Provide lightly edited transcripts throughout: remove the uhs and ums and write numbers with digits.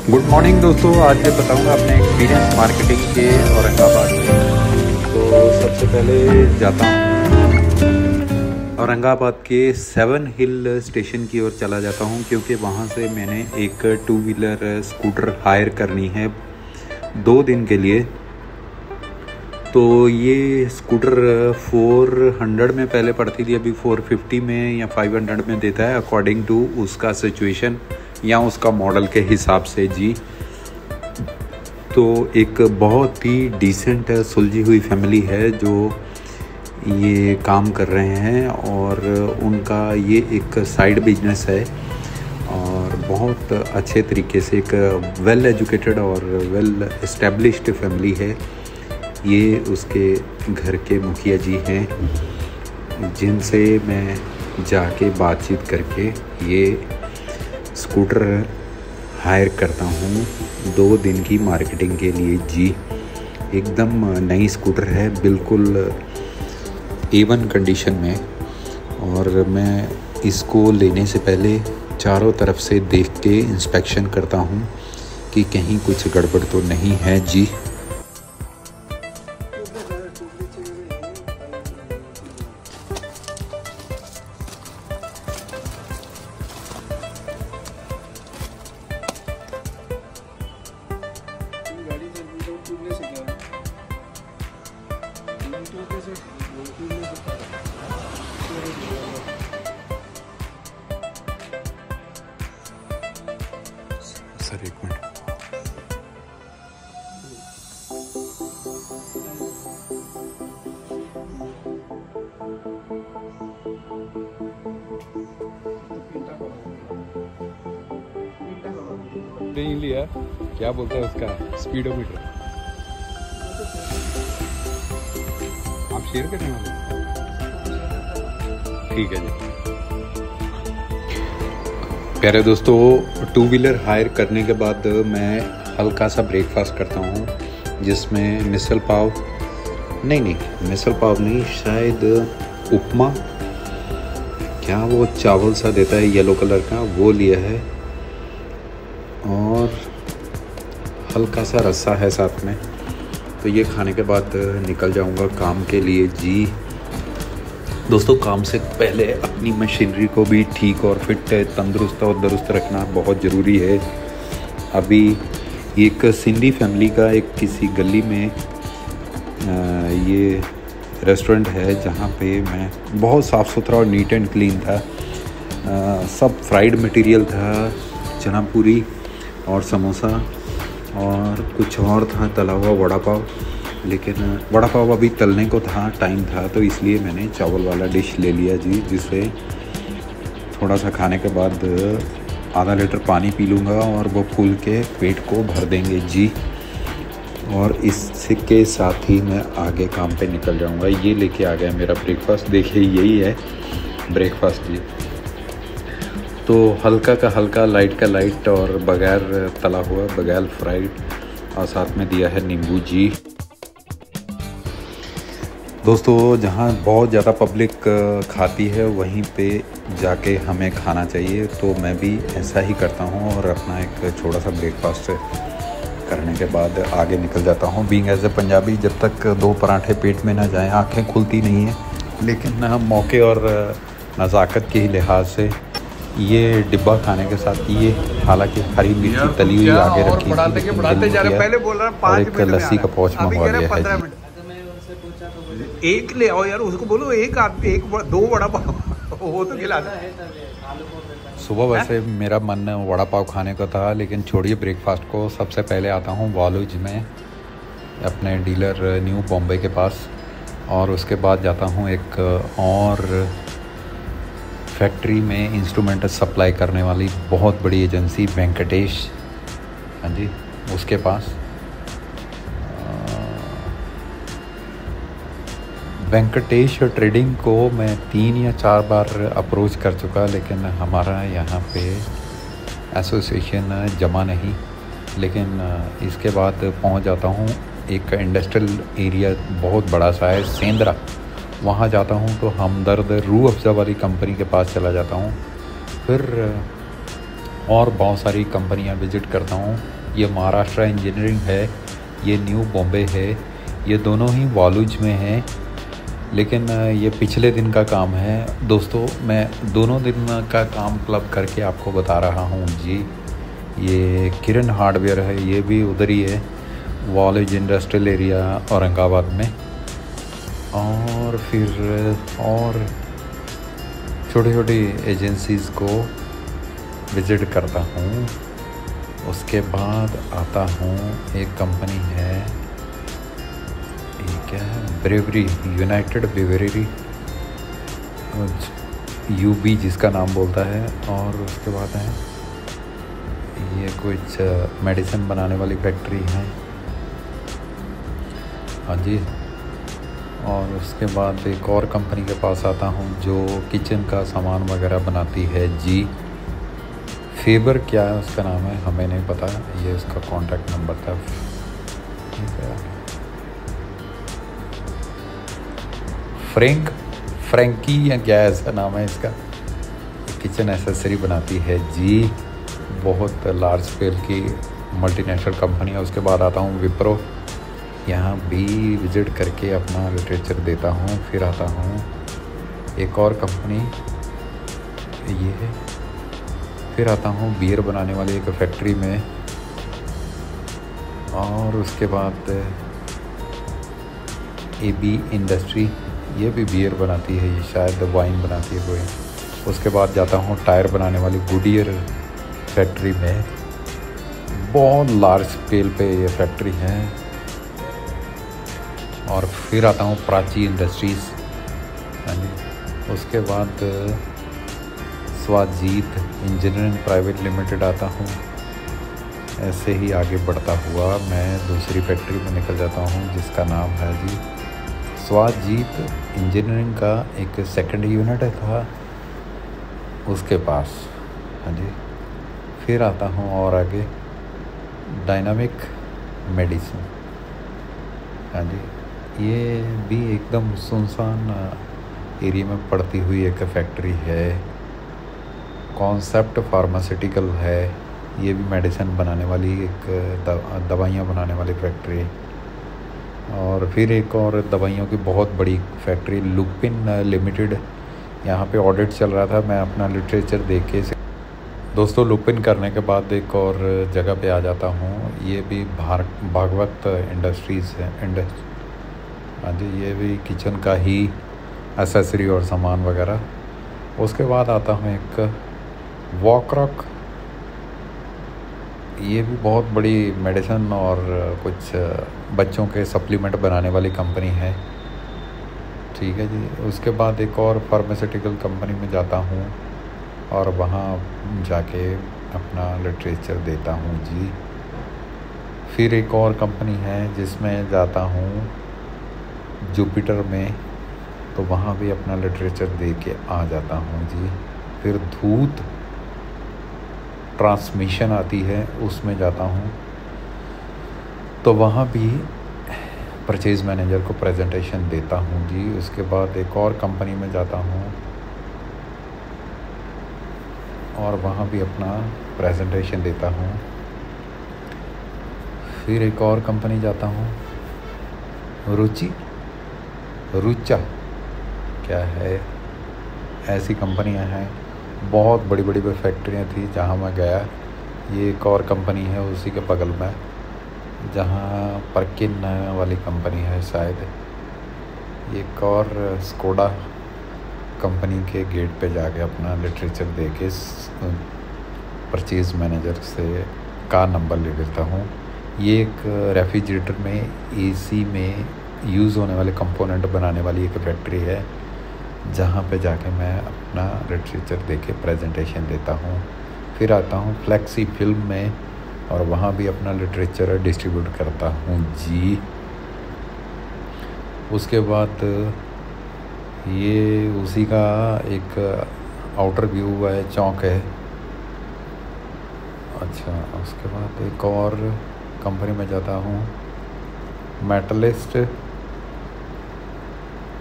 Good morning दोस्तों। आज मैं बताऊंगा अपने एक्सपीरियंस मार्केटिंग के औरंगाबाद में। तो सबसे पहले जाता हूँ औरंगाबाद के 7 हिल स्टेशन की ओर चला जाता हूँ, क्योंकि वहाँ से मैंने एक 2 व्हीलर स्कूटर हायर करनी है 2 दिन के लिए। तो ये स्कूटर 400 में पहले पड़ती थी, अभी 450 में या 500 में देता है, अकॉर्डिंग टू उसका सिचुएशन या उसका मॉडल के हिसाब से जी। तो एक बहुत ही डिसेंट सुलझी हुई फैमिली है जो ये काम कर रहे हैं, और उनका ये एक साइड बिजनेस है और बहुत अच्छे तरीके से एक वेल एजुकेटेड और वेल एस्टेब्लिश्ड फैमिली है। ये उसके घर के मुखिया जी हैं, जिनसे मैं जाके बातचीत करके ये स्कूटर हायर करता हूँ 2 दिन की मार्केटिंग के लिए जी। एकदम नई स्कूटर है, बिल्कुल A1 कंडीशन में, और मैं इसको लेने से पहले चारों तरफ से देख के इंस्पेक्शन करता हूँ कि कहीं कुछ गड़बड़ तो नहीं है जी। सर एक मिनट। नहीं लिया, क्या बोलते हैं उसका स्पीडोमीटर आप शेयर करने वाले? ठीक है जी। प्यारे दोस्तों, 2 व्हीलर हायर करने के बाद मैं हल्का सा ब्रेकफास्ट करता हूँ, जिसमें मिसल पाव नहीं, शायद उपमा, क्या वो चावल सा देता है येलो कलर का, वो लिया है, और हल्का सा रस्सा है साथ में। तो ये खाने के बाद निकल जाऊंगा काम के लिए जी। दोस्तों, काम से पहले अपनी मशीनरी को भी ठीक और फिट, तंदुरुस्त और दुरुस्त रखना बहुत ज़रूरी है। अभी एक सिंधी फैमिली का एक किसी गली में ये रेस्टोरेंट है, जहाँ पे मैं बहुत साफ़ सुथरा और नीट एंड क्लीन था। सब फ्राइड मटेरियल था, चना पूरी और समोसा और कुछ और था, तला हुआ वड़ा पाव। लेकिन वड़ा पाव अभी तलने को था, टाइम था, तो इसलिए मैंने चावल वाला डिश ले लिया जी, जिसे थोड़ा सा खाने के बाद आधा लीटर पानी पी लूँगा और वो फूल के पेट को भर देंगे जी। और इसके साथ ही मैं आगे काम पे निकल जाऊँगा। ये लेके आ गया मेरा ब्रेकफास्ट, देखिए यही है ब्रेकफास्ट जी। तो हल्का का हल्का, लाइट का लाइट, और बगैर तला हुआ, बगैर फ्राइड, और साथ में दिया है नींबू जी। दोस्तों, जहाँ बहुत ज़्यादा पब्लिक खाती है वहीं पे जाके हमें खाना चाहिए, तो मैं भी ऐसा ही करता हूँ और अपना एक छोटा सा ब्रेकफास्ट करने के बाद आगे निकल जाता हूँ। बीइंग एज ए पंजाबी, जब तक 2 पराठे पेट में ना जाएं आँखें खुलती नहीं हैं। लेकिन मौके और नज़ाकत के ही लिहाज से ये डिब्बा खाने के साथ, ये हालांकि हरी मिर्ची तली हुई आगे रखी और एक लस्सी का पाउच मंगवा लिया है जी। एक ले आओ यार, उसको बोलो एक 2 वड़ा पाव वो तो खिला दे। सुबह वैसे मेरा मन वड़ा पाव खाने का था, लेकिन छोड़िए ब्रेकफास्ट को। सबसे पहले आता हूँ वालुज में, अपने डीलर न्यू बॉम्बे के पास, और उसके बाद जाता हूँ एक और फैक्ट्री में इंस्ट्रूमेंट सप्लाई करने वाली बहुत बड़ी एजेंसी वेंकटेश, हाँ जी, उसके पास। वेंकटेश ट्रेडिंग को मैं 3 या 4 बार अप्रोच कर चुका, लेकिन हमारा यहाँ पे एसोसिएशन जमा नहीं। लेकिन इसके बाद पहुँच जाता हूँ एक इंडस्ट्रियल एरिया बहुत बड़ा सा है, सेंद्रा, वहाँ जाता हूँ तो हमदर्द रूह अफ़ज़ा वाली कंपनी के पास चला जाता हूँ। फिर और बहुत सारी कंपनियां विज़िट करता हूँ। ये महाराष्ट्र इंजीनियरिंग है, ये न्यू बॉम्बे है, ये दोनों ही वालूज में हैं, लेकिन ये पिछले दिन का काम है दोस्तों। मैं दोनों दिन का काम क्लब करके आपको बता रहा हूँ जी। ये किरण हार्डवेयर है, ये भी उधर ही है, वालूज इंडस्ट्रियल एरिया औरंगाबाद में। और फिर और छोटी छोटी एजेंसीज़ को विज़िट करता हूँ। उसके बाद आता हूँ, एक कंपनी है, ये क्या है, ब्रेवरी, यूनाइटेड ब्रेवरी, यूबी जिसका नाम बोलता है। और उसके बाद है ये कुछ मेडिसिन बनाने वाली फैक्ट्री है, हाँ जी। और उसके बाद एक और कंपनी के पास आता हूँ जो किचन का सामान वगैरह बनाती है जी। फेबर क्या है उसका नाम है, हमें नहीं पता, ये उसका कॉन्टैक्ट नंबर था। फ्रैंकी या क्या ऐसा नाम है इसका, किचन एसेसरी बनाती है जी। बहुत लार्ज स्केल की मल्टीनेशनल कंपनी है। उसके बाद आता हूँ विप्रो, यहाँ भी विज़िट करके अपना लिटरेचर देता हूँ। फिर आता हूँ एक और कंपनी ये है, फिर आता हूँ बियर बनाने वाली एक फैक्ट्री में। और उसके बाद एबी इंडस्ट्री, ये भी बियर बनाती है, ये शायद वाइन बनाती है कोई। उसके बाद जाता हूँ टायर बनाने वाली गुडियर फैक्ट्री में, बहुत लार्ज स्केल पे ये फैक्ट्री है। और फिर आता हूँ प्राची इंडस्ट्रीज़, हाँ जी। उसके बाद स्वाजीत इंजीनियरिंग प्राइवेट लिमिटेड आता हूँ। ऐसे ही आगे बढ़ता हुआ मैं दूसरी फैक्ट्री में निकल जाता हूँ जिसका नाम है जी स्वाजीत इंजीनियरिंग का एक सेकंड यूनिट था उसके पास, हाँ जी। फिर आता हूँ और आगे डायनामिक मेडिसिन, हाँ जी। ये भी एकदम सुनसान एरिया में पड़ती हुई एक फैक्ट्री है। कॉन्सेप्ट फार्मास्यूटिकल है, ये भी मेडिसिन बनाने वाली एक दवाइयाँ बनाने वाली फैक्ट्री। और फिर एक और दवाइयों की बहुत बड़ी फैक्ट्री लुपिन लिमिटेड, यहाँ पे ऑडिट चल रहा था, मैं अपना लिटरेचर देख के दोस्तों लुपिन करने के बाद एक और जगह पे आ जाता हूँ। ये भी भागवत इंडस्ट्रीज़ है, हाँ जी। ये भी किचन का ही एसेसरी और सामान वगैरह। उसके बाद आता हूँ एक वॉकरॉक, ये भी बहुत बड़ी मेडिसिन और कुछ बच्चों के सप्लीमेंट बनाने वाली कंपनी है, ठीक है जी। उसके बाद एक और फार्मास्यूटिकल कंपनी में जाता हूँ और वहाँ जाके अपना लिटरेचर देता हूँ जी। फिर एक और कंपनी है जिसमें जाता हूँ जुपिटर में, तो वहाँ भी अपना लिटरेचर दे के आ जाता हूँ जी। फिर धूत ट्रांसमिशन आती है, उसमें जाता हूँ, तो वहाँ भी परचेज़ मैनेजर को प्रेजेंटेशन देता हूँ जी। उसके बाद एक और कंपनी में जाता हूँ और वहाँ भी अपना प्रेजेंटेशन देता हूँ। फिर एक और कंपनी जाता हूँ, रुचा क्या है, ऐसी कंपनियां हैं, बहुत बड़ी बड़ी फैक्ट्रियां थी जहां मैं गया। ये एक और कंपनी है उसी के बगल में, जहां परकिन वाली कंपनी है शायद। एक और स्कोडा कंपनी के गेट पे जाके अपना लिटरेचर दे के परचेज़ मैनेजर से का नंबर ले लेता हूँ। ये एक रेफ्रिजरेटर में एसी में यूज़ होने वाले कंपोनेंट बनाने वाली एक फैक्ट्री है, जहाँ पे जाके मैं अपना लिटरेचर दे के प्रेजेंटेशन देता हूँ। फिर आता हूँ फ्लेक्सी फिल्म में और वहाँ भी अपना लिटरेचर डिस्ट्रीब्यूट करता हूँ जी। उसके बाद ये उसी का एक आउटर व्यू है, चौक है। अच्छा, उसके बाद एक और कंपनी में जाता हूँ, मेटलिस्ट,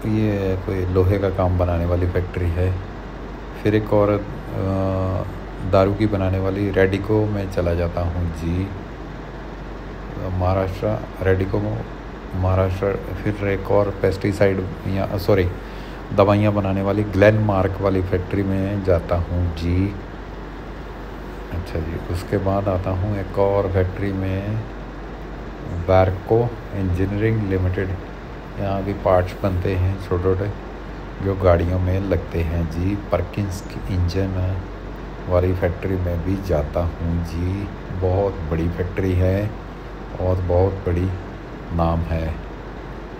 ये कोई लोहे का काम बनाने वाली फैक्ट्री है। फिर एक और दारू की बनाने वाली रेडिको में चला जाता हूँ जी, महाराष्ट्र, रेडिको महाराष्ट्र। फिर एक और पेस्टिसाइड या सॉरी दवाइयाँ बनाने वाली ग्लेनमार्क वाली फैक्ट्री में जाता हूँ जी। अच्छा जी, उसके बाद आता हूँ एक और फैक्ट्री में, वार्को इंजीनियरिंग लिमिटेड। यहाँ भी पार्ट्स बनते हैं छोटे छोटे जो गाड़ियों में लगते हैं जी। परकिंस की इंजन वाली फैक्ट्री में भी जाता हूँ जी। बहुत बड़ी फैक्ट्री है और बहुत बड़ी नाम है।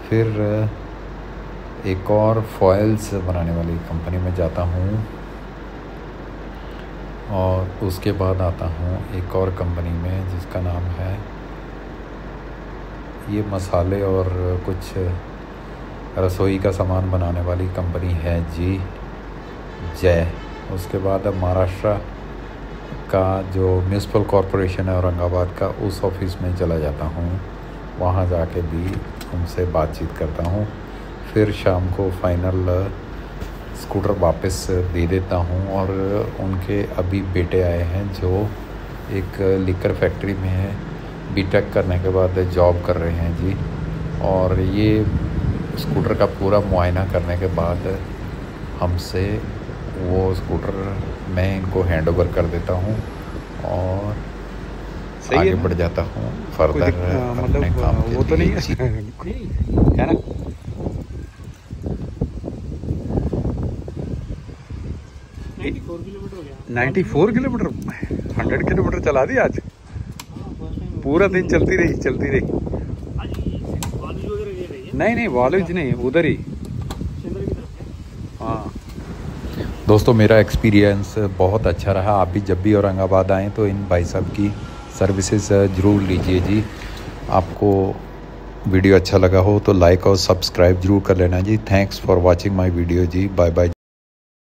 फिर एक और फॉयल्स बनाने वाली कंपनी में जाता हूँ और उसके बाद आता हूँ एक और कंपनी में जिसका नाम है, ये मसाले और कुछ रसोई का सामान बनाने वाली कंपनी है जी, जय। उसके बाद अब महाराष्ट्र का जो म्यूनसिपल कॉरपोरेशन है औरंगाबाद का, उस ऑफिस में चला जाता हूँ। वहाँ जाके भी उनसे बातचीत करता हूँ। फिर शाम को फाइनल स्कूटर वापस दे देता हूँ। और उनके अभी बेटे आए हैं जो एक लिकर फैक्ट्री में है, बीटेक करने के बाद जॉब कर रहे हैं जी। और ये स्कूटर का पूरा मुआयना करने के बाद हमसे वो स्कूटर मैं इनको हैंड ओवर कर देता हूँ और आगे बढ़ जाता हूँ फर्दर अपने काम के वो तो नहीं लिए। है ना। किलोमीटर हो गया। 94 किलोमीटर, 100 किलोमीटर चला दी आज। पूरा दिन चलती रही। नहीं वालुज नहीं, उधर ही। हाँ दोस्तों, मेरा एक्सपीरियंस बहुत अच्छा रहा। आप भी जब भी औरंगाबाद आएँ तो इन भाई साहब की सर्विसेज ज़रूर लीजिए जी। आपको वीडियो अच्छा लगा हो तो लाइक और सब्सक्राइब ज़रूर कर लेना जी। Thanks for watching my video जी। Bye bye.